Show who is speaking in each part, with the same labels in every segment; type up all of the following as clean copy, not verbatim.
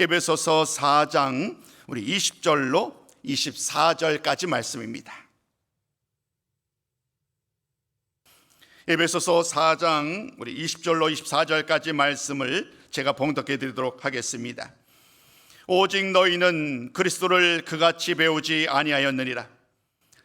Speaker 1: 에베소서 4장 우리 20절로 24절까지 말씀입니다. 에베소서 4장 우리 20절로 24절까지 말씀을 제가 봉독해 드리도록 하겠습니다. 오직 너희는 그리스도를 그같이 배우지 아니하였느니라.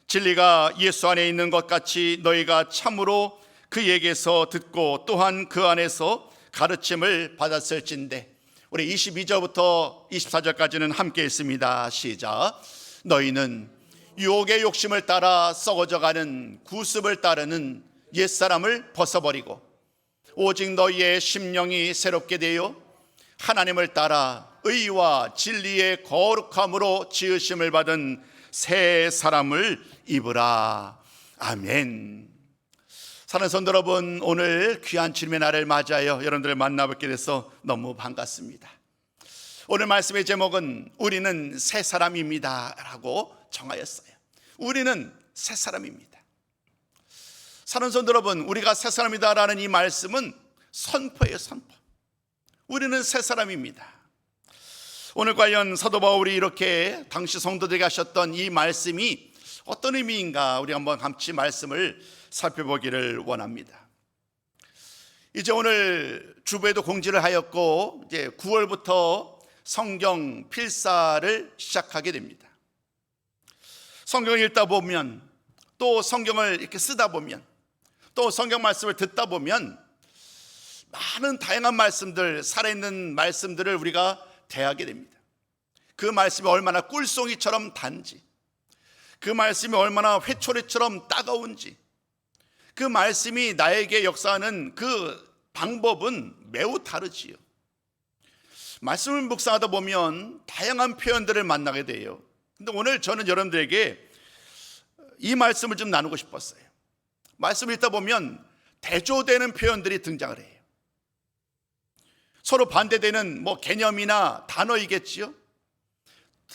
Speaker 1: 진리가 예수 안에 있는 것 같이 너희가 참으로 그에게서 듣고 또한 그 안에서 가르침을 받았을진대. 우리 22절부터 24절까지는 함께 있습니다. 시작. 너희는 유혹의 욕심을 따라 썩어져가는 구습을 따르는 옛사람을 벗어버리고 오직 너희의 심령이 새롭게 되어 하나님을 따라 의와 진리의 거룩함으로 지으심을 받은 새 사람을 입으라. 아멘. 사랑하는 성도 여러분, 오늘 귀한 주님의 날을 맞이하여 여러분들을 만나뵙게 돼서 너무 반갑습니다. 오늘 말씀의 제목은 우리는 새 사람입니다 라고 정하였어요. 우리는 새 사람입니다. 사랑하는 성도 여러분, 우리가 새 사람이다 라는 이 말씀은 선포예요. 선포. 우리는 새 사람입니다. 오늘 관련 사도 바울이 이렇게 당시 성도들에게 하셨던 이 말씀이 어떤 의미인가 우리 한번 같이 말씀을 살펴보기를 원합니다. 이제 오늘 주부에도 공지를 하였고 이제 9월부터 성경 필사를 시작하게 됩니다. 성경을 읽다 보면 또 성경을 이렇게 쓰다 보면 또 성경 말씀을 듣다 보면 많은 다양한 말씀들, 살아있는 말씀들을 우리가 대하게 됩니다. 그 말씀이 얼마나 꿀송이처럼 단지, 그 말씀이 얼마나 회초리처럼 따가운지, 그 말씀이 나에게 역사하는 그 방법은 매우 다르지요. 말씀을 묵상하다 보면 다양한 표현들을 만나게 돼요. 근데 오늘 저는 여러분들에게 이 말씀을 좀 나누고 싶었어요. 말씀을 읽다 보면 대조되는 표현들이 등장을 해요. 서로 반대되는 개념이나 단어이겠지요.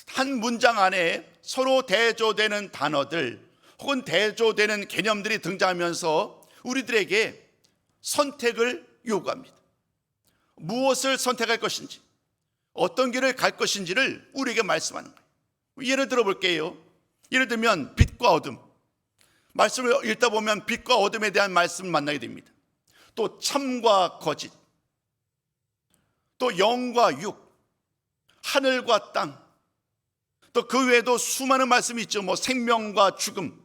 Speaker 1: 한 문장 안에 서로 대조되는 단어들 혹은 대조되는 개념들이 등장하면서 우리들에게 선택을 요구합니다. 무엇을 선택할 것인지, 어떤 길을 갈 것인지를 우리에게 말씀하는 거예요. 예를 들어 볼게요. 예를 들면 빛과 어둠, 말씀을 읽다 보면 빛과 어둠에 대한 말씀을 만나게 됩니다. 또 참과 거짓, 또 영과 육, 하늘과 땅, 또 그 외에도 수많은 말씀이 있죠. 생명과 죽음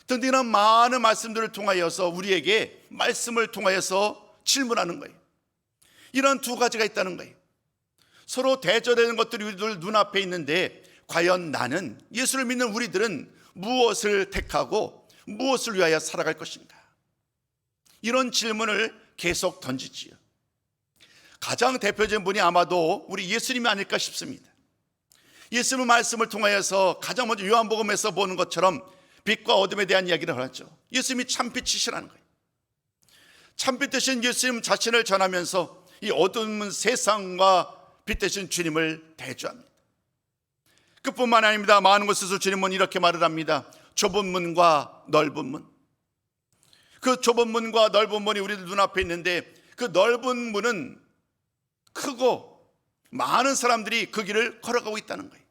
Speaker 1: 등등한 많은 말씀들을 통하여서 우리에게 말씀을 통하여서 질문하는 거예요. 이런 두 가지가 있다는 거예요. 서로 대조되는 것들이 우리들 눈앞에 있는데 과연 나는, 예수를 믿는 우리들은 무엇을 택하고 무엇을 위하여 살아갈 것인가? 이런 질문을 계속 던지지요. 가장 대표적인 분이 아마도 우리 예수님이 아닐까 싶습니다. 예수님의 말씀을 통하여서 가장 먼저 요한복음에서 보는 것처럼 빛과 어둠에 대한 이야기를 하죠. 예수님이 참빛이시라는 거예요. 참빛 되신 예수님 자신을 전하면서 이 어두운 세상과 빛 되신 주님을 대조합니다. 그뿐만 아닙니다. 많은 곳에서 주님은 이렇게 말을 합니다. 좁은 문과 넓은 문. 그 좁은 문과 넓은 문이 우리들 눈앞에 있는데 그 넓은 문은 크고 많은 사람들이 그 길을 걸어가고 있다는 거예요.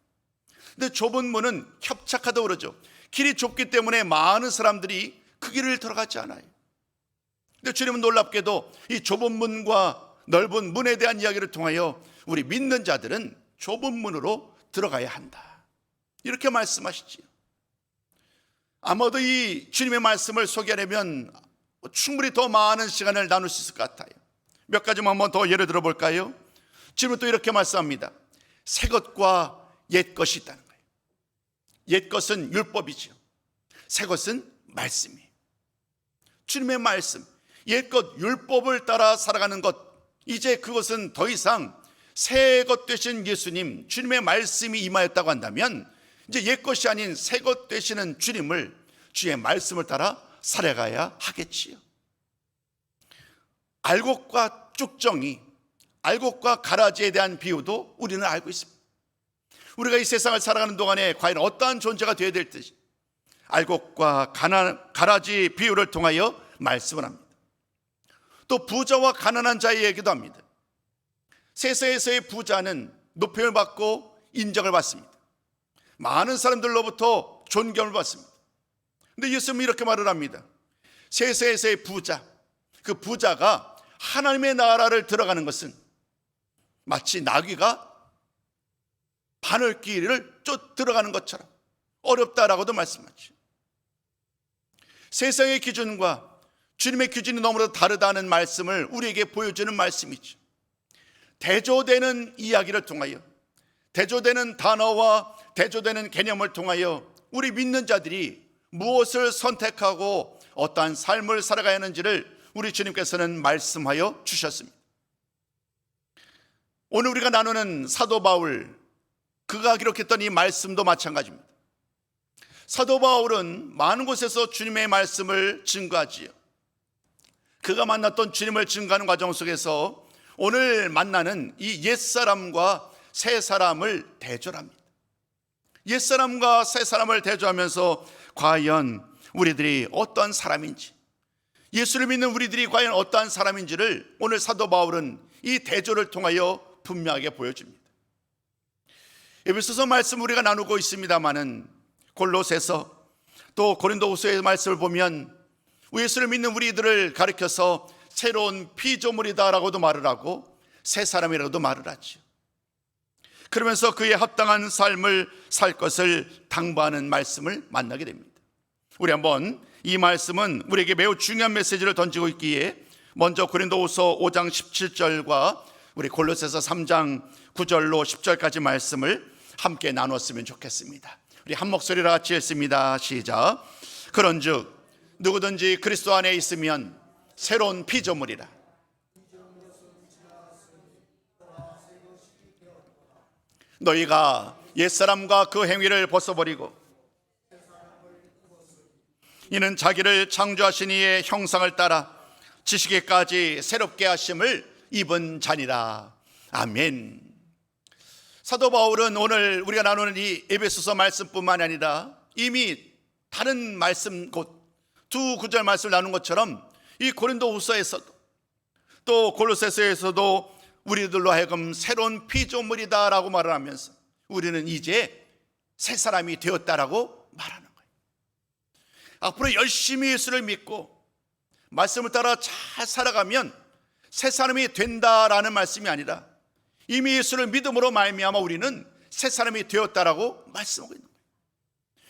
Speaker 1: 근데 좁은 문은 협착하다고 그러죠. 길이 좁기 때문에 많은 사람들이 그 길을 들어가지 않아요. 근데 주님은 놀랍게도 이 좁은 문과 넓은 문에 대한 이야기를 통하여 우리 믿는 자들은 좁은 문으로 들어가야 한다, 이렇게 말씀하시지요. 아마도 이 주님의 말씀을 소개하려면 충분히 더 많은 시간을 나눌 수 있을 것 같아요. 몇 가지만 한번 더 예를 들어 볼까요? 주님은 또 이렇게 말씀합니다. 새 것과 옛 것이 있다는 거예요. 옛 것은 율법이죠. 새 것은 말씀이에요. 주님의 말씀, 옛 것 율법을 따라 살아가는 것, 이제 그것은 더 이상 새 것 되신 예수님, 주님의 말씀이 임하였다고 한다면 이제 옛 것이 아닌 새 것 되시는 주님을, 주의 말씀을 따라 살아가야 하겠지요. 알곡과 쭉정이, 알곡과 가라지에 대한 비유도 우리는 알고 있습니다. 우리가 이 세상을 살아가는 동안에 과연 어떠한 존재가 되어야 될지 알곡과 가라지 비유를 통하여 말씀을 합니다. 또 부자와 가난한 자의 얘기도 합니다. 세상에서의 부자는 높임을 받고 인정을 받습니다. 많은 사람들로부터 존경을 받습니다. 근데 예수님은 이렇게 말을 합니다. 세세에서의 부자, 그 부자가 하나님의 나라를 들어가는 것은 마치 나귀가 바늘길을 쫓 들어가는 것처럼 어렵다라고도 말씀하죠. 세상의 기준과 주님의 기준이 너무나도 다르다는 말씀을 우리에게 보여주는 말씀이죠. 대조되는 이야기를 통하여, 대조되는 단어와 대조되는 개념을 통하여 우리 믿는 자들이 무엇을 선택하고 어떠한 삶을 살아가야 하는지를 우리 주님께서는 말씀하여 주셨습니다. 오늘 우리가 나누는 사도 바울, 그가 기록했던 이 말씀도 마찬가지입니다. 사도 바울은 많은 곳에서 주님의 말씀을 증거하지요. 그가 만났던 주님을 증거하는 과정 속에서 오늘 만나는 이 옛사람과 새사람을 대조합니다. 옛사람과 새사람을 대조하면서 과연 우리들이 어떠한 사람인지, 예수를 믿는 우리들이 과연 어떠한 사람인지를 오늘 사도 바울은 이 대조를 통하여 분명하게 보여줍니다. 에베소서 말씀 우리가 나누고 있습니다마는 골로새서 또 고린도후서의 말씀을 보면 예수를 믿는 우리들을 가리켜서 새로운 피조물이다라고도 말을 하고 새 사람이라고도 말을 하죠. 그러면서 그에 합당한 삶을 살 것을 당부하는 말씀을 만나게 됩니다. 우리 한번 이 말씀은 우리에게 매우 중요한 메시지를 던지고 있기에 먼저 고린도후서 5장 17절과 우리 골로새서 3장 9절로 10절까지 말씀을 함께 나눴으면 좋겠습니다. 우리 한 목소리로 같이 읽습니다. 시작. 그런즉 누구든지 그리스도 안에 있으면 새로운 피조물이라. 너희가 옛사람과 그 행위를 벗어버리고 이는 자기를 창조하신 이의 형상을 따라 지식에까지 새롭게 하심을 입은 자니라. 아멘. 사도 바울은 오늘 우리가 나누는 이 에베소서 말씀뿐만 아니라 이미 다른 말씀 곧 두 구절 말씀을 나눈 것처럼 이 고린도후서에서도 또 골로새서에서도 우리들로 하여금 새로운 피조물이다라고 말을 하면서 우리는 이제 새 사람이 되었다라고 말하는 거예요. 앞으로 열심히 예수를 믿고 말씀을 따라 잘 살아가면 새 사람이 된다라는 말씀이 아니라 이미 예수를 믿음으로 말미암아 우리는 새 사람이 되었다라고 말씀하고 있는 거예요.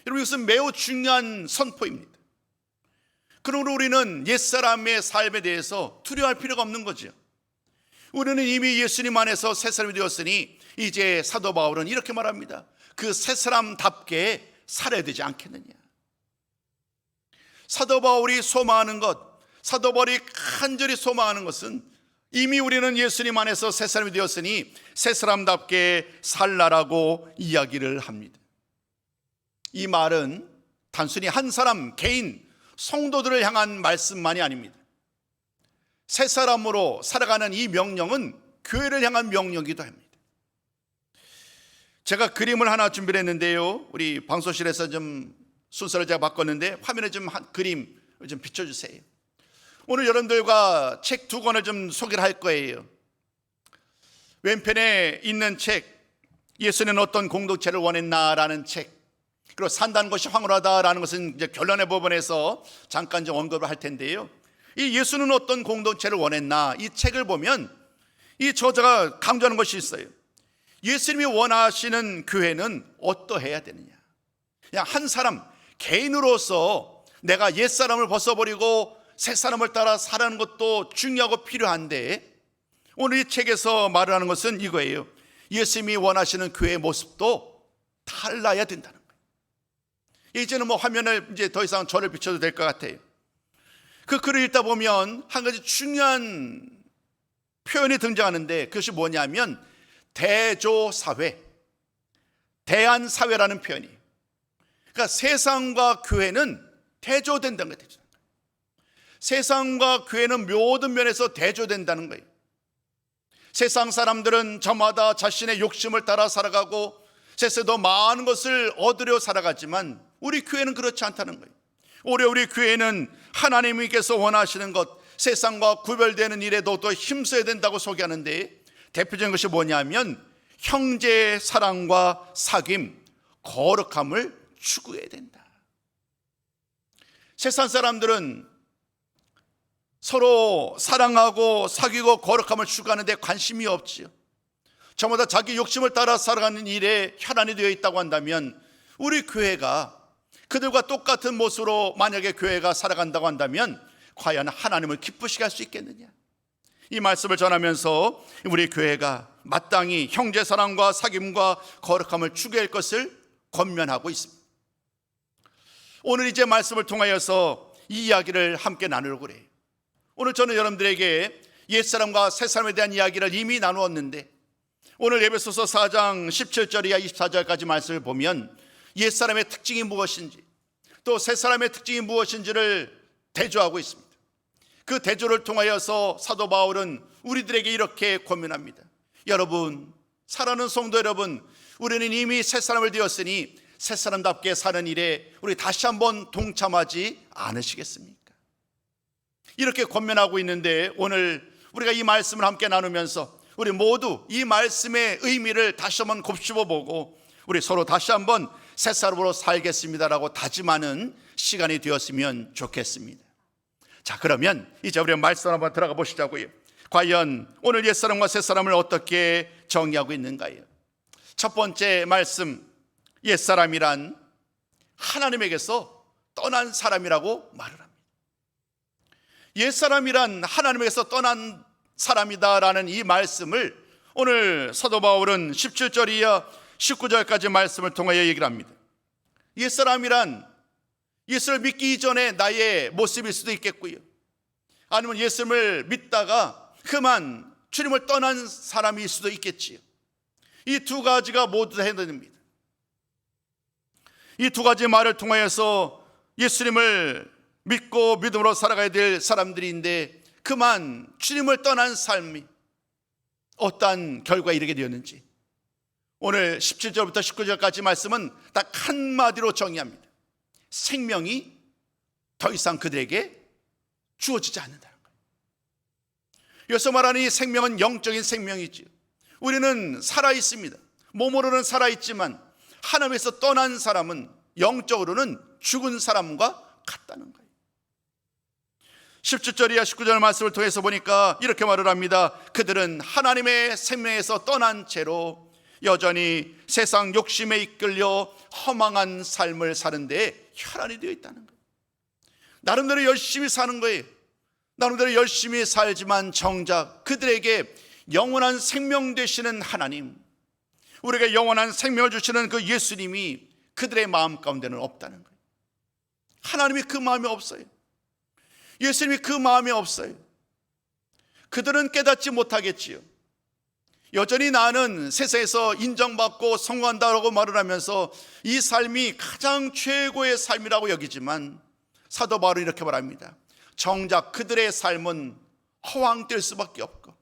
Speaker 1: 여러분, 이것은 매우 중요한 선포입니다. 그러므로 우리는 옛사람의 삶에 대해서 두려워할 필요가 없는 거죠. 우리는 이미 예수님 안에서 새 사람이 되었으니 이제 사도 바울은 이렇게 말합니다. 그 새 사람답게 살아야 되지 않겠느냐. 사도 바울이 소망하는 것, 사도 바울이 간절히 소망하는 것은 이미 우리는 예수님 안에서 새 사람이 되었으니 새 사람답게 살라라고 이야기를 합니다. 이 말은 단순히 한 사람 개인 성도들을 향한 말씀만이 아닙니다. 새 사람으로 살아가는 이 명령은 교회를 향한 명령이기도 합니다. 제가 그림을 하나 준비를 했는데요, 우리 방송실에서 좀 순서를 제가 바꿨는데 화면에 좀 한 그림 좀 비춰주세요. 오늘 여러분들과 책 두 권을 좀 소개를 할 거예요. 왼편에 있는 책, 예수는 어떤 공동체를 원했나라는 책, 그리고 산다는 것이 황홀하다라는 것은 이제 결론의 부분에서 잠깐 좀 언급을 할 텐데요, 이 예수는 어떤 공동체를 원했나, 이 책을 보면 이 저자가 강조하는 것이 있어요. 예수님이 원하시는 교회는 어떠해야 되느냐. 그냥 한 사람 개인으로서 내가 옛사람을 벗어버리고 새사람을 따라 살아가는 것도 중요하고 필요한데 오늘 이 책에서 말하는 것은 이거예요. 예수님이 원하시는 교회의 모습도 달라야 된다는 거예요. 이제는 뭐 화면을 이제 더 이상 저를 비춰도 될 것 같아요. 그 글을 읽다 보면 한 가지 중요한 표현이 등장하는데 그것이 뭐냐면 대조사회, 대안사회라는 표현이에요. 그러니까 세상과 교회는 대조된다는 거예요. 세상과 교회는 모든 면에서 대조된다는 거예요. 세상 사람들은 저마다 자신의 욕심을 따라 살아가고 세상에도 많은 것을 얻으려 살아가지만 우리 교회는 그렇지 않다는 거예요. 오히려 우리 교회는 하나님께서 원하시는 것, 세상과 구별되는 일에도 더 힘써야 된다고 소개하는데 대표적인 것이 뭐냐면 형제의 사랑과 사귐, 거룩함을 추구해야 된다. 세상 사람들은 서로 사랑하고 사귀고 거룩함을 추구하는 데 관심이 없지요. 저마다 자기 욕심을 따라 살아가는 일에 혈안이 되어 있다고 한다면, 우리 교회가 그들과 똑같은 모습으로 만약에 교회가 살아간다고 한다면 과연 하나님을 기쁘시게 할 수 있겠느냐? 이 말씀을 전하면서 우리 교회가 마땅히 형제 사랑과 사귐과 거룩함을 추구할 것을 권면하고 있습니다. 오늘 이제 말씀을 통하여서 이 이야기를 함께 나누려고 그래요. 오늘 저는 여러분들에게 옛사람과 새사람에 대한 이야기를 이미 나누었는데, 오늘 에베소서 4장 17절 이하 24절까지 말씀을 보면 옛사람의 특징이 무엇인지, 또 새사람의 특징이 무엇인지를 대조하고 있습니다. 그 대조를 통하여서 사도 바울은 우리들에게 이렇게 권면합니다. 여러분, 사랑하는 성도 여러분, 우리는 이미 새사람을 되었으니 새사람답게 사는 일에 우리 다시 한번 동참하지 않으시겠습니까? 이렇게 권면하고 있는데, 오늘 우리가 이 말씀을 함께 나누면서 우리 모두 이 말씀의 의미를 다시 한번 곱씹어보고 우리 서로 다시 한번 새사람으로 살겠습니다라고 다짐하는 시간이 되었으면 좋겠습니다. 자, 그러면 이제 우리 말씀 한번 들어가 보시자고요. 과연 오늘 옛사람과 새사람을 어떻게 정의하고 있는가요? 첫 번째 말씀, 옛사람이란 하나님에게서 떠난 사람이라고 말을 합니다. 옛사람이란 하나님에게서 떠난 사람이다라는 이 말씀을 오늘 사도 바울은 17절 이하 19절까지 말씀을 통하여 얘기를 합니다. 옛사람이란 예수를 믿기 이전에 나의 모습일 수도 있겠고요, 아니면 예수를 믿다가 그만 주님을 떠난 사람일 수도 있겠지요. 이 두 가지가 모두 해야 됩니다. 이 두 가지 말을 통하여서 예수님을 믿고 믿음으로 살아가야 될 사람들인데, 그만 주님을 떠난 삶이 어떠한 결과에 이르게 되었는지 오늘 17절부터 19절까지 말씀은 딱 한마디로 정의합니다. 생명이 더 이상 그들에게 주어지지 않는다는 거예요. 여기서 말하는 이 생명은 영적인 생명이지요. 우리는 살아있습니다. 몸으로는 살아있지만 하나님에서 떠난 사람은 영적으로는 죽은 사람과 같다는 거예요. 17절 이하 19절 말씀을 통해서 보니까 이렇게 말을 합니다. 그들은 하나님의 생명에서 떠난 채로 여전히 세상 욕심에 이끌려 허망한 삶을 사는 데 혈안이 되어 있다는 거예요. 나름대로 열심히 사는 거예요. 나름대로 열심히 살지만 정작 그들에게 영원한 생명 되시는 하나님, 우리에게 영원한 생명을 주시는 그 예수님이 그들의 마음 가운데는 없다는 거예요. 하나님이 그 마음이 없어요. 예수님이 그 마음이 없어요. 그들은 깨닫지 못하겠지요. 여전히 나는 세상에서 인정받고 성공한다고 말을 하면서 이 삶이 가장 최고의 삶이라고 여기지만 사도 바울은 이렇게 말합니다. 정작 그들의 삶은 허황될 수밖에 없고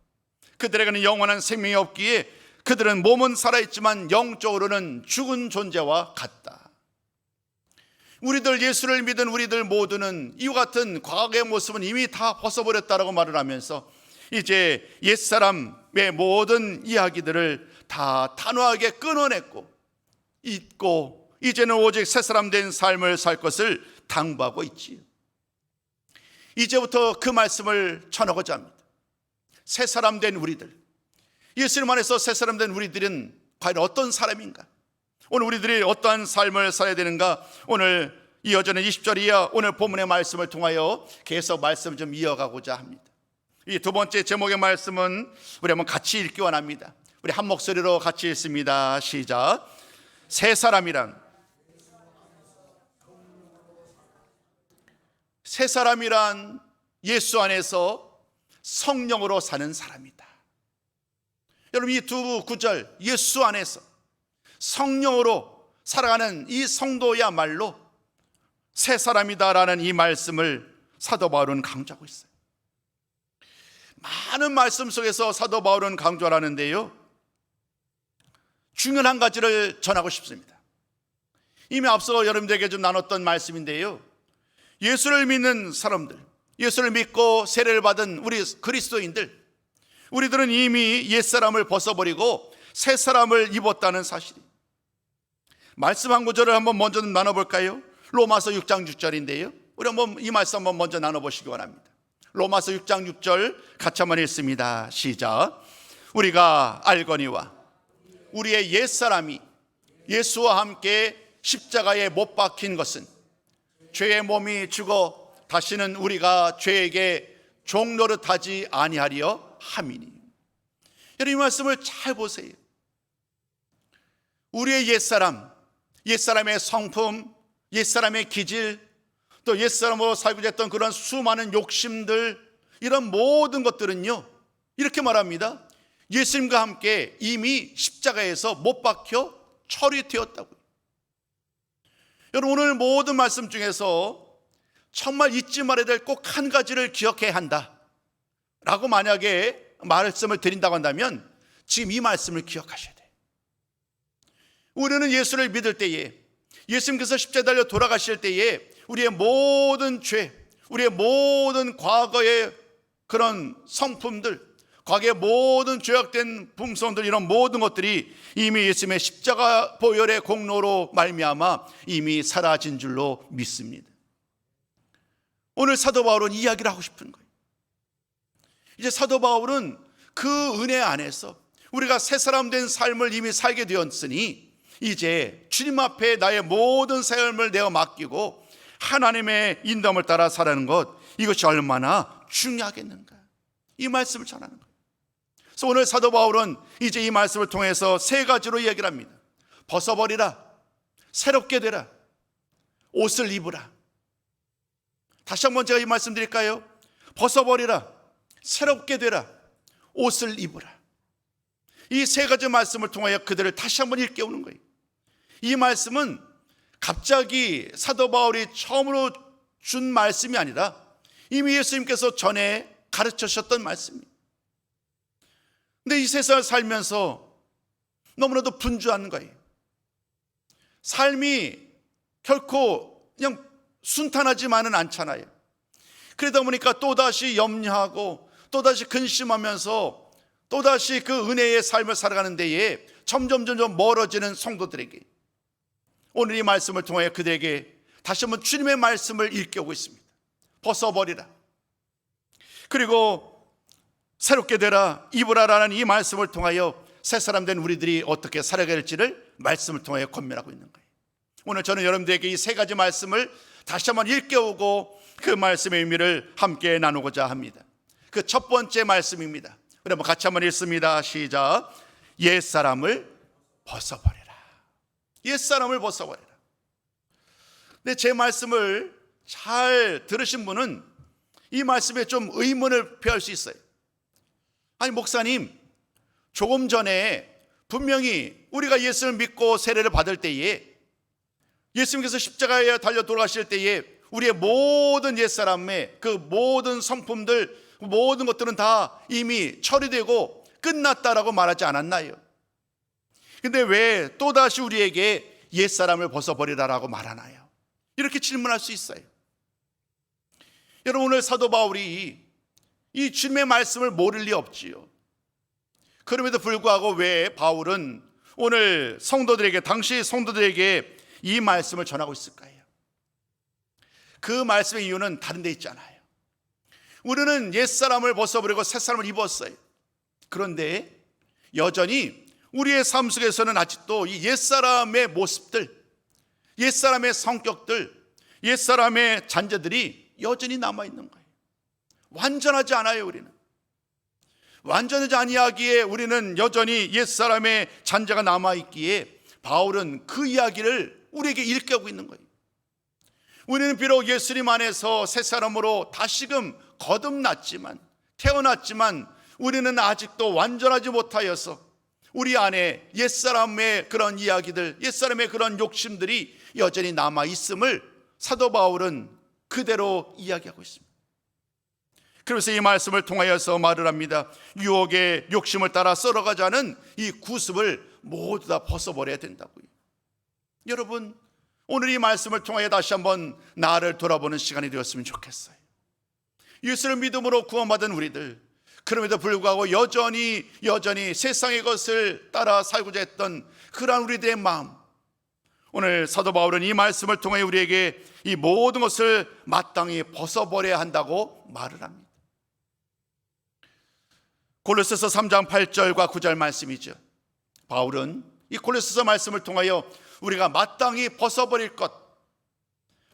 Speaker 1: 그들에게는 영원한 생명이 없기에 그들은 몸은 살아있지만 영적으로는 죽은 존재와 같다. 우리들 예수를 믿은 우리들 모두는 이와 같은 과거의 모습은 이미 다 벗어버렸다라고 말을 하면서 이제 옛사람의 모든 이야기들을 다 단호하게 끊어냈고 잊고 이제는 오직 새사람 된 삶을 살 것을 당부하고 있지요. 이제부터 그 말씀을 전하고자 합니다. 새사람 된 우리들, 예수님 안에서 새사람 된 우리들은 과연 어떤 사람인가? 오늘 우리들이 어떠한 삶을 살아야 되는가? 오늘 이어지는 20절 이하 오늘 본문의 말씀을 통하여 계속 말씀을 좀 이어가고자 합니다. 이 두 번째 제목의 말씀은 우리 한번 같이 읽기 원합니다. 우리 한 목소리로 같이 읽습니다. 시작. 새 사람이란 예수 안에서 성령으로 사는 사람이다. 여러분, 이 두 구절, 예수 안에서 성령으로 살아가는 이 성도야말로 새 사람이다라는 이 말씀을 사도 바울은 강조하고 있어요. 많은 말씀 속에서 사도 바울은 강조하는데요, 중요한 한 가지를 전하고 싶습니다. 이미 앞서 여러분들에게 좀 나눴던 말씀인데요, 예수를 믿는 사람들, 예수를 믿고 세례를 받은 우리 그리스도인들, 우리들은 이미 옛사람을 벗어버리고 새 사람을 입었다는 사실이. 말씀 한 구절을 한번 먼저 나눠볼까요? 로마서 6장 6절인데요. 우리 한번 이 말씀 한번 먼저 나눠보시기 바랍니다. 로마서 6장 6절 같이 한번 읽습니다. 시작. 우리가 알거니와 우리의 옛사람이 예수와 함께 십자가에 못 박힌 것은 죄의 몸이 죽어 다시는 우리가 죄에게 종노릇하지 아니하리여 함이니. 여러분, 이 말씀을 잘 보세요. 우리의 옛사람의 성품, 옛사람의 기질, 또 옛사람으로 살고 있던 그런 수많은 욕심들, 이런 모든 것들은요, 이렇게 말합니다. 예수님과 함께 이미 십자가에서 못 박혀 처리되었다고요. 여러분, 오늘 모든 말씀 중에서 정말 잊지 말아야 될 꼭 한 가지를 기억해야 한다 라고 만약에 말씀을 드린다고 한다면 지금 이 말씀을 기억하셔야 돼요. 우리는 예수를 믿을 때에, 예수님께서 십자가에 달려 돌아가실 때에 우리의 모든 죄, 우리의 모든 과거의 그런 성품들, 과거의 모든 죄악된 품성들, 이런 모든 것들이 이미 예수님의 십자가 보혈의 공로로 말미암아 이미 사라진 줄로 믿습니다. 오늘 사도 바울은 이야기를 하고 싶은 거예요. 이제 사도 바울은 그 은혜 안에서 우리가 새 사람 된 삶을 이미 살게 되었으니 이제 주님 앞에 나의 모든 삶을 내어 맡기고 하나님의 인도함을 따라 살아가는 것, 이것이 얼마나 중요하겠는가, 이 말씀을 전하는 거예요. 그래서 오늘 사도 바울은 이제 이 말씀을 통해서 세 가지로 얘기를 합니다. 벗어버리라, 새롭게 되라, 옷을 입으라. 다시 한번 제가 이 말씀 드릴까요? 벗어버리라, 새롭게 되라, 옷을 입으라. 이 세 가지 말씀을 통하여 그들을 다시 한번 일깨우는 거예요. 이 말씀은 갑자기 사도 바울이 처음으로 준 말씀이 아니라 이미 예수님께서 전에 가르쳐 주셨던 말씀입니다. 근데 이 세상을 살면서 너무나도 분주한 거예요. 삶이 결코 그냥 순탄하지만은 않잖아요. 그러다 보니까 또다시 염려하고 또다시 근심하면서 또다시 그 은혜의 삶을 살아가는 데에 점점 멀어지는 성도들에게 오늘 이 말씀을 통하여 그들에게 다시 한번 주님의 말씀을 일깨우고 있습니다. 벗어버리라, 그리고 새롭게 되라, 입으라라는 이 말씀을 통하여 새 사람 된 우리들이 어떻게 살아가야 할지를 말씀을 통하여 권면하고 있는 거예요. 오늘 저는 여러분들에게 이 세 가지 말씀을 다시 한번 일깨우고 그 말씀의 의미를 함께 나누고자 합니다. 그 첫 번째 말씀입니다. 우리 한번 같이 한번 읽습니다. 시작. 옛사람을 벗어버려라. 옛사람을 벗어버려라. 근데 제 말씀을 잘 들으신 분은 이 말씀에 좀 의문을 표할 수 있어요. 아니, 목사님, 조금 전에 분명히 우리가 예수를 믿고 세례를 받을 때에 예수님께서 십자가에 달려 돌아가실 때에 우리의 모든 옛사람의 그 모든 성품들, 모든 것들은 다 이미 처리되고 끝났다라고 말하지 않았나요? 근데 왜 또다시 우리에게 옛사람을 벗어버리라라고 말하나요? 이렇게 질문할 수 있어요. 여러분, 오늘 사도 바울이 이 주님의 말씀을 모를 리 없지요. 그럼에도 불구하고 왜 바울은 오늘 성도들에게, 당시 성도들에게 이 말씀을 전하고 있을까요? 그 말씀의 이유는 다른 데 있잖아요. 우리는 옛사람을 벗어버리고 새사람을 입었어요. 그런데 여전히 우리의 삶 속에서는 아직도 이 옛사람의 모습들, 옛사람의 성격들, 옛사람의 잔재들이 여전히 남아있는 거예요. 완전하지 않아요. 우리는 완전하지 아니하기에 우리는 여전히 옛사람의 잔재가 남아있기에 바울은 그 이야기를 우리에게 일깨우고 있는 거예요. 우리는 비록 예수님 안에서 새 사람으로 다시금 거듭났지만, 태어났지만 우리는 아직도 완전하지 못하여서 우리 안에 옛사람의 그런 이야기들, 옛사람의 그런 욕심들이 여전히 남아있음을 사도 바울은 그대로 이야기하고 있습니다. 그래서 이 말씀을 통하여서 말을 합니다. 유혹의 욕심을 따라 썰어가자는 이 구습을 모두 다 벗어버려야 된다고요. 여러분, 오늘 이 말씀을 통하여 다시 한번 나를 돌아보는 시간이 되었으면 좋겠어요. 예수를 믿음으로 구원받은 우리들, 그럼에도 불구하고 여전히 세상의 것을 따라 살고자 했던 그러한 우리들의 마음, 오늘 사도 바울은 이 말씀을 통해 우리에게 이 모든 것을 마땅히 벗어버려야 한다고 말을 합니다. 골로새서 3장 8절과 9절 말씀이죠. 바울은 이 골로새서 말씀을 통하여 우리가 마땅히 벗어버릴 것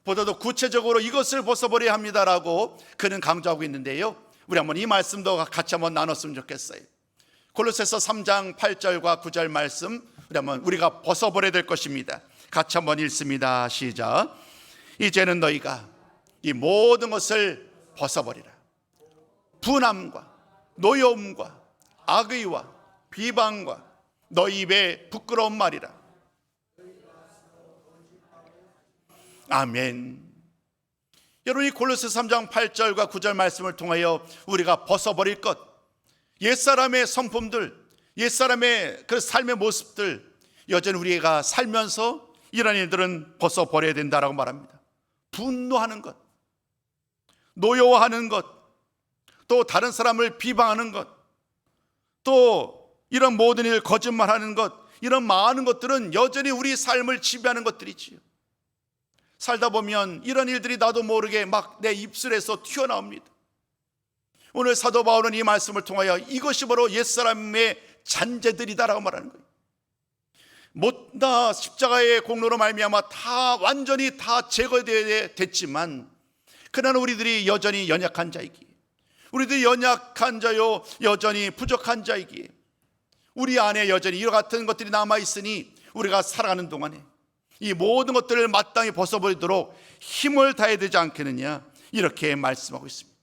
Speaker 1: 보다도 구체적으로 이것을 벗어버려야 합니다라고 그는 강조하고 있는데요, 우리 한번 이 말씀도 같이 한번 나눴으면 좋겠어요. 골로새서 3장 8절과 9절 말씀 우리가 벗어버려야 될 것입니다. 같이 한번 읽습니다. 시작. 이제는 너희가 이 모든 것을 벗어버리라. 분함과 노여움과 악의와 비방과 너희 입에 부끄러운 말이라. 아멘. 여러분, 이 골로새 3장 8절과 9절 말씀을 통하여 우리가 벗어버릴 것, 옛사람의 성품들, 옛사람의 그 삶의 모습들, 여전히 우리가 살면서 이런 일들은 벗어버려야 된다라고 말합니다. 분노하는 것, 노여워하는 것, 또 다른 사람을 비방하는 것, 또 이런 모든 일, 거짓말하는 것, 이런 많은 것들은 여전히 우리 삶을 지배하는 것들이지요. 살다 보면 이런 일들이 나도 모르게 막 내 입술에서 튀어나옵니다. 오늘 사도 바울은 이 말씀을 통하여 이것이 바로 옛사람의 잔재들이다라고 말하는 거예요. 다 십자가의 공로로 말미암아 다 완전히 다 제거되어야 됐지만, 그러나 우리들이 여전히 연약한 자이기에, 우리들이 연약한 자요 여전히 부족한 자이기에, 우리 안에 여전히 이와 같은 것들이 남아있으니 우리가 살아가는 동안에 이 모든 것들을 마땅히 벗어버리도록 힘을 다해야 되지 않겠느냐, 이렇게 말씀하고 있습니다.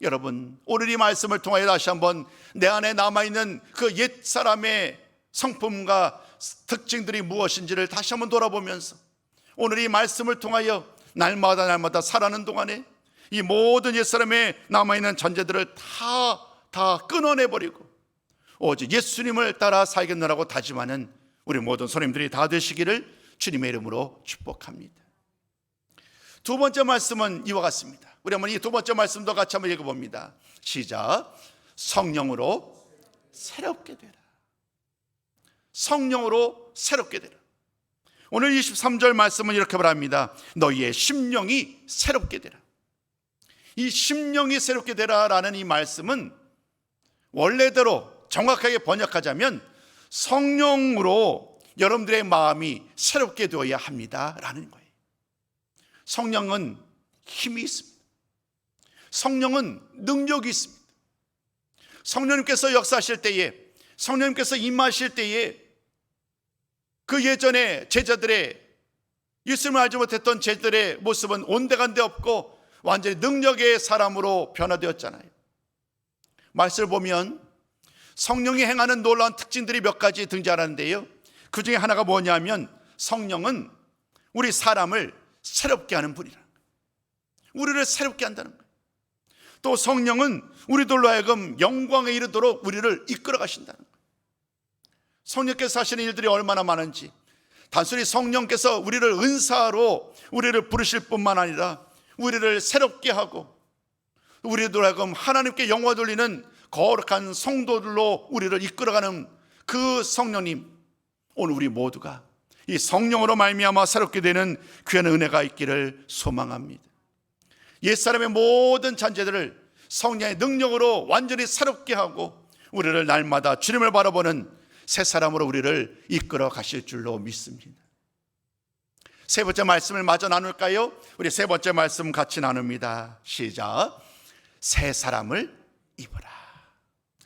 Speaker 1: 여러분, 오늘 이 말씀을 통하여 다시 한번 내 안에 남아있는 그 옛사람의 성품과 특징들이 무엇인지를 다시 한번 돌아보면서 오늘 이 말씀을 통하여 날마다 살아가는 동안에 이 모든 옛사람의 남아있는 잔재들을 다 끊어내버리고 오직 예수님을 따라 살겠노라고 다짐하는 우리 모든 손님들이 다 되시기를 주님의 이름으로 축복합니다. 두 번째 말씀은 이와 같습니다. 우리 한번 이 두 번째 말씀도 같이 한번 읽어봅니다. 시작. 성령으로 새롭게 되라. 성령으로 새롭게 되라. 오늘 23절 말씀은 이렇게 말합니다. 너희의 심령이 새롭게 되라. 이 심령이 새롭게 되라라는 이 말씀은 원래대로 정확하게 번역하자면 성령으로 여러분들의 마음이 새롭게 되어야 합니다라는 거예요. 성령은 힘이 있습니다. 성령은 능력이 있습니다. 성령님께서 역사하실 때에, 성령님께서 임하실 때에 그 예전에 제자들의, 예수님을 알지 못했던 제자들의 모습은 온데간데 없고 완전히 능력의 사람으로 변화되었잖아요. 말씀을 보면 성령이 행하는 놀라운 특징들이 몇 가지 등장하는데요, 그 중에 하나가 뭐냐면 성령은 우리 사람을 새롭게 하는 분이라는 거예요. 우리를 새롭게 한다는 거예요. 또 성령은 우리들로 하여금 영광에 이르도록 우리를 이끌어 가신다는 거예요. 성령께서 하시는 일들이 얼마나 많은지, 단순히 성령께서 우리를 은사로 우리를 부르실 뿐만 아니라 우리를 새롭게 하고 우리들로 하여금 하나님께 영광 돌리는 거룩한 성도들로 우리를 이끌어가는 그 성령님, 오늘 우리 모두가 이 성령으로 말미암아 새롭게 되는 귀한 은혜가 있기를 소망합니다. 옛사람의 모든 잔재들을 성령의 능력으로 완전히 새롭게 하고 우리를 날마다 주님을 바라보는 새 사람으로 우리를 이끌어 가실 줄로 믿습니다. 세 번째 말씀을 마저 나눌까요? 우리 세 번째 말씀 같이 나눕니다. 시작. 새 사람을 입으라.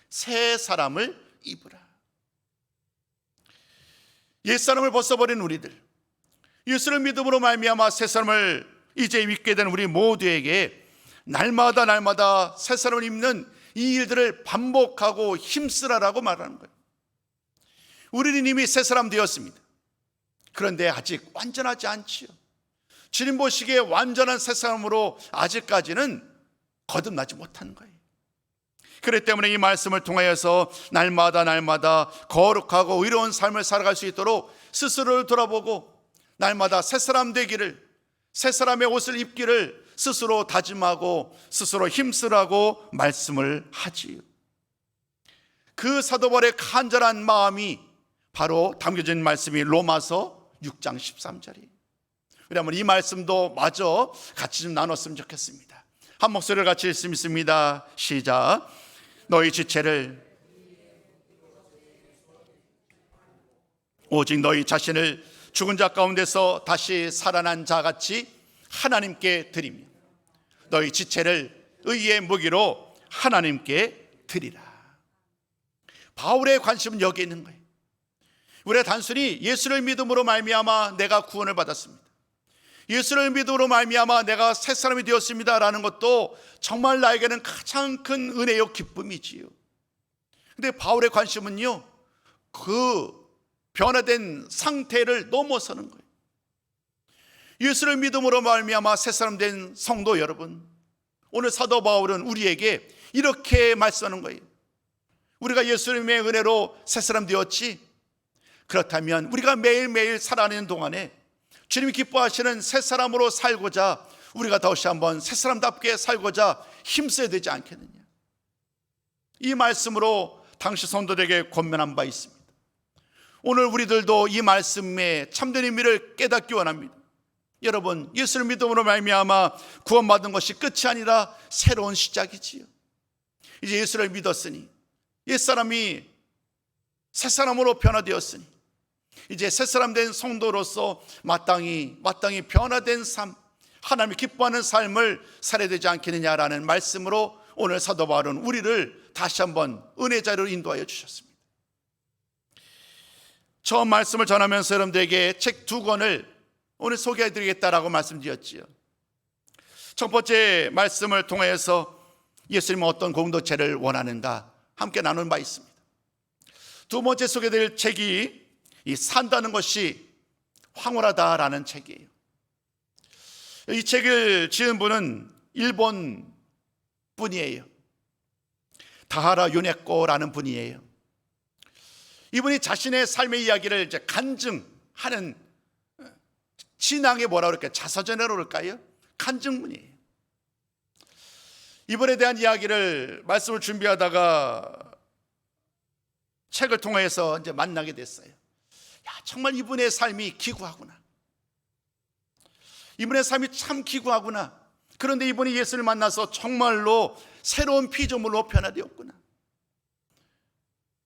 Speaker 1: 새 사람을 입으라. 옛사람을 벗어버린 우리들, 예수를 믿음으로 말미암아 새 사람을 이제 믿게 된 우리 모두에게 날마다 새 사람을 입는 이 일들을 반복하고 힘쓰라라고 말하는 거예요. 우리는 이미 새 사람 되었습니다. 그런데 아직 완전하지 않지요. 주님 보시기에 완전한 새 사람으로 아직까지는 거듭나지 못한 거예요. 그렇기 때문에 이 말씀을 통하여서 날마다 거룩하고 의로운 삶을 살아갈 수 있도록 스스로를 돌아보고 날마다 새 사람 되기를, 새 사람의 옷을 입기를 스스로 다짐하고 스스로 힘쓰라고 말씀을 하지요. 그 사도 바울의 간절한 마음이 바로 담겨진 말씀이 로마서 6장 13절이에요. 우리 한번 이 말씀도 마저 같이 좀 나눴으면 좋겠습니다. 한 목소리를 같이 읽습니다. 시작. 너희 지체를 오직 너희 자신을 죽은 자 가운데서 다시 살아난 자같이 하나님께 드리며 너희 지체를 의의 무기로 하나님께 드리라. 바울의 관심은 여기에 있는 거예요. 우리가 단순히 예수를 믿음으로 말미암아 내가 구원을 받았습니다, 예수를 믿음으로 말미암아 내가 새 사람이 되었습니다라는 것도 정말 나에게는 가장 큰 은혜요 기쁨이지요. 근데 바울의 관심은요, 그 변화된 상태를 넘어서는 거예요. 예수를 믿음으로 말미암아 새 사람 된 성도 여러분, 오늘 사도 바울은 우리에게 이렇게 말씀하는 거예요. 우리가 예수님의 은혜로 새 사람 되었지? 그렇다면 우리가 매일매일 살아가는 동안에 주님이 기뻐하시는 새 사람으로 살고자 우리가 다시 한번 새 사람답게 살고자 힘써야 되지 않겠느냐. 이 말씀으로 당시 성도들에게 권면한 바 있습니다. 오늘 우리들도 이 말씀의 참된 의미를 깨닫기 원합니다. 여러분, 예수를 믿음으로 말미암아 구원받은 것이 끝이 아니라 새로운 시작이지요. 이제 예수를 믿었으니, 옛사람이 새 사람으로 변화되었으니 이제 새 사람 된 성도로서 마땅히 변화된 삶, 하나님이 기뻐하는 삶을 살아야 되지 않겠느냐라는 말씀으로 오늘 사도 바울은 우리를 다시 한번 은혜 자리로 인도하여 주셨습니다. 처음 말씀을 전하면서 여러분들에게 책 2권을 오늘 소개해 드리겠다라고 말씀드렸지요. 첫 번째 말씀을 통해서 예수님은 어떤 공동체를 원하는가 함께 나눈 바 있습니다. 두 번째 소개드릴 책이 이 산다는 것이 황홀하다라는 책이에요. 이 책을 지은 분은 일본 분이에요. 다하라 요네코라는 분이에요. 이분이 자신의 삶의 이야기를 이제 간증하는 신앙의 뭐라 그럴까요? 자서전이라고 그럴까요? 간증문이에요. 이분에 대한 이야기를 말씀을 준비하다가 책을 통해서 이제 만나게 됐어요. 야, 정말 이분의 삶이 기구하구나. 이분의 삶이 참 기구하구나. 그런데 이분이 예수를 만나서 정말로 새로운 피조물로 변화되었구나.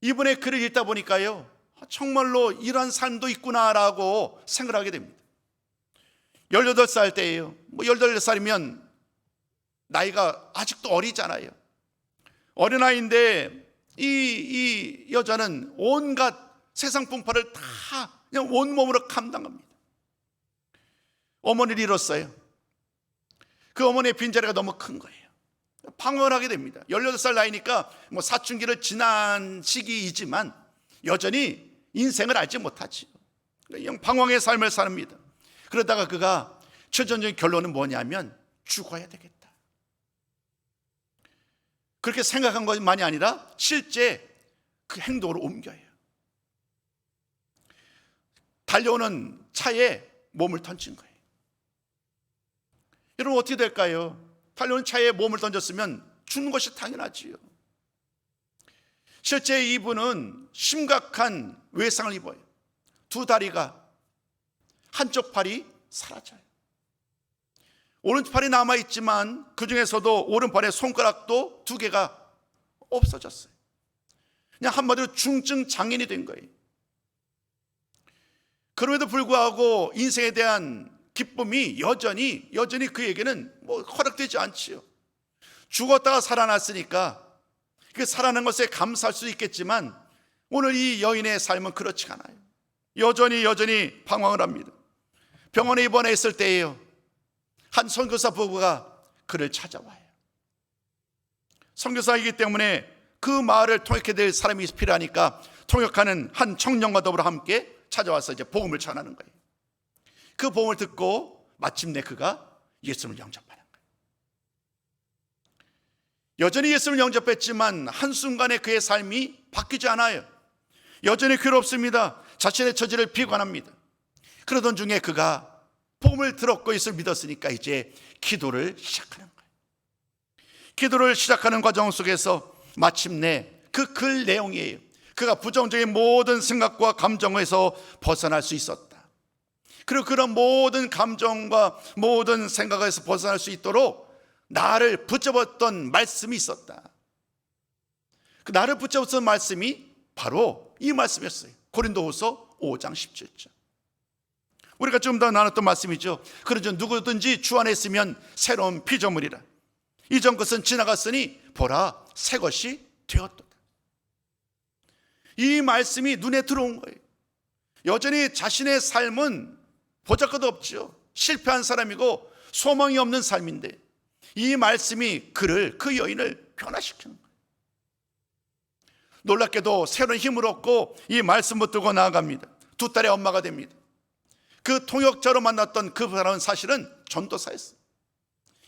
Speaker 1: 이분의 글을 읽다 보니까요, 정말로 이런 삶도 있구나라고 생각하게 됩니다. 18살 때예요. 18살이면 나이가 아직도 어리잖아요. 어린아이인데 이 여자는 온갖 세상 풍파를 다 그냥 온몸으로 감당합니다. 어머니를 잃었어요. 그 어머니의 빈자리가 너무 큰 거예요. 방황을 하게 됩니다. 18살 나이니까 사춘기를 지난 시기이지만 여전히 인생을 알지 못하지요. 그냥 방황의 삶을 삽니다. 그러다가 그가 최종적인 결론은 뭐냐면 죽어야 되겠다. 그렇게 생각한 것만이 아니라 실제 그 행동으로 옮겨요. 달려오는 차에 몸을 던진 거예요. 여러분, 어떻게 될까요? 달려오는 차에 몸을 던졌으면 죽는 것이 당연하지요. 실제 이분은 심각한 외상을 입어요. 두 다리가, 한쪽 팔이 사라져요. 오른팔이 남아있지만 그 중에서도 오른팔의 손가락도 2개가 없어졌어요. 그냥 한마디로 중증 장애인이 된 거예요. 그럼에도 불구하고 인생에 대한 기쁨이 여전히 그에게는 허락되지 않지요. 죽었다가 살아났으니까 그 살아난 것에 감사할 수 있겠지만 오늘 이 여인의 삶은 그렇지 않아요. 여전히 방황을 합니다. 병원에 입원해 있을 때예요. 한 선교사 부부가 그를 찾아와요. 선교사이기 때문에 그 마을을 통역해야 될 사람이 필요하니까 통역하는 한 청년과 더불어 함께 찾아와서 이제 복음을 전하는 거예요. 그 복음을 듣고 마침내 그가 예수님을 영접하는 거예요. 여전히 예수님을 영접했지만 한순간에 그의 삶이 바뀌지 않아요. 여전히 괴롭습니다. 자신의 처지를 비관합니다. 그러던 중에 그가 복음을 들었고 예수를 믿었으니까 이제 기도를 시작하는 거예요. 기도를 시작하는 과정 속에서 마침내 그 글 내용이에요. 그가 부정적인 모든 생각과 감정에서 벗어날 수 있었다. 그리고 그런 모든 감정과 모든 생각에서 벗어날 수 있도록 나를 붙잡았던 말씀이 있었다. 그 나를 붙잡았던 말씀이 바로 이 말씀이었어요. 고린도후서 5장 17절. 우리가 좀 더 나눴던 말씀이죠. 그러죠. 누구든지 주 안에 있으면 새로운 피조물이라. 이전 것은 지나갔으니 보라 새 것이 되었도다. 이 말씀이 눈에 들어온 거예요. 여전히 자신의 삶은 보잘것도 없죠. 실패한 사람이고 소망이 없는 삶인데 이 말씀이 그 여인을 변화시키는 거예요. 놀랍게도 새로운 힘을 얻고 이 말씀 붙들고 나아갑니다. 두 딸의 엄마가 됩니다. 그 통역자로 만났던 그 사람은 사실은 전도사였어요.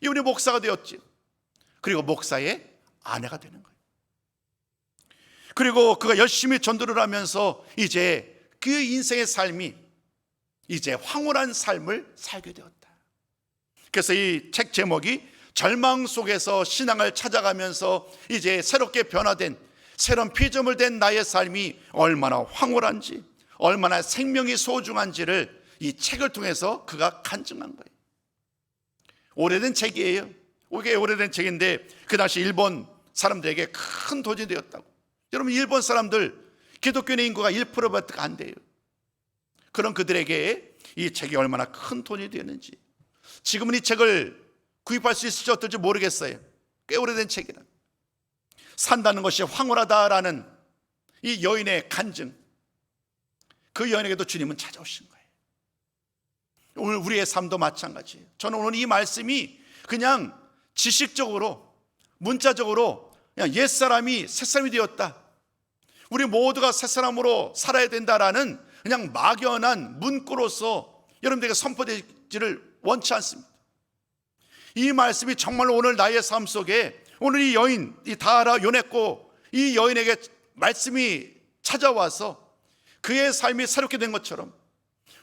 Speaker 1: 이분이 목사가 되었지. 그리고 목사의 아내가 되는 거예요. 그리고 그가 열심히 전도를 하면서 이제 그 인생의 삶이 이제 황홀한 삶을 살게 되었다. 그래서 이 책 제목이 절망 속에서 신앙을 찾아가면서 이제 새롭게 변화된 새로운 피조물 된 나의 삶이 얼마나 황홀한지, 얼마나 생명이 소중한지를 이 책을 통해서 그가 간증한 거예요. 오래된 책이에요. 이게 오래된 책인데 그 당시 일본 사람들에게 큰 도전이 되었다고. 여러분, 일본 사람들 기독교인의 인구가 1%밖에 안 돼요. 그런 그들에게 이 책이 얼마나 큰 돈이 되었는지, 지금은 이 책을 구입할 수 있을지 어떨지 모르겠어요. 꽤 오래된 책이라. 산다는 것이 황홀하다라는 이 여인의 간증, 그 여인에게도 주님은 찾아오신 거예요. 오늘 우리의 삶도 마찬가지예요. 저는 오늘 이 말씀이 그냥 지식적으로, 문자적으로 그냥 옛사람이 새사람이 되었다, 우리 모두가 새사람으로 살아야 된다라는 그냥 막연한 문구로서 여러분들에게 선포되지를 원치 않습니다. 이 말씀이 정말로 오늘 나의 삶 속에, 오늘 이 여인, 이 다하라 요네코, 이 여인에게 말씀이 찾아와서 그의 삶이 새롭게 된 것처럼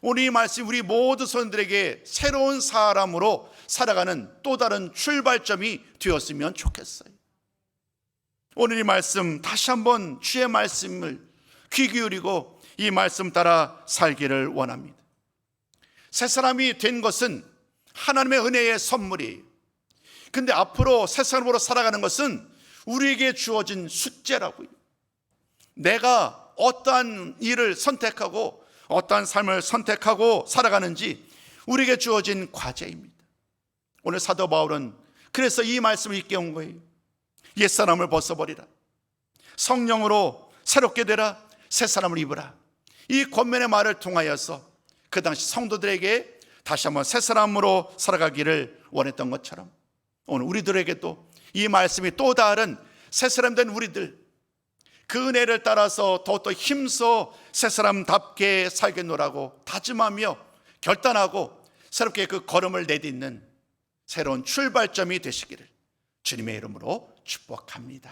Speaker 1: 오늘 이 말씀이 우리 모든 성도들에게 새로운 사람으로 살아가는 또 다른 출발점이 되었으면 좋겠어요. 오늘 이 말씀 다시 한번 주의 말씀을 귀 기울이고 이 말씀 따라 살기를 원합니다. 새 사람이 된 것은 하나님의 은혜의 선물이에요. 근데 앞으로 새 사람으로 살아가는 것은 우리에게 주어진 숙제라고요. 내가 어떠한 일을 선택하고 어떠한 삶을 선택하고 살아가는지 우리에게 주어진 과제입니다. 오늘 사도 바울은 그래서 이 말씀을 읽게 온 거예요. 옛사람을 벗어버리라, 성령으로 새롭게 되라, 새 사람을 입으라. 이 권면의 말을 통하여서 그 당시 성도들에게 다시 한번 새 사람으로 살아가기를 원했던 것처럼 오늘 우리들에게도 이 말씀이 또 다른 새 사람 된 우리들, 그 은혜를 따라서 더욱더 힘써 새 사람답게 살겠노라고 다짐하며 결단하고 새롭게 그 걸음을 내딛는 새로운 출발점이 되시기를 주님의 이름으로 축복합니다.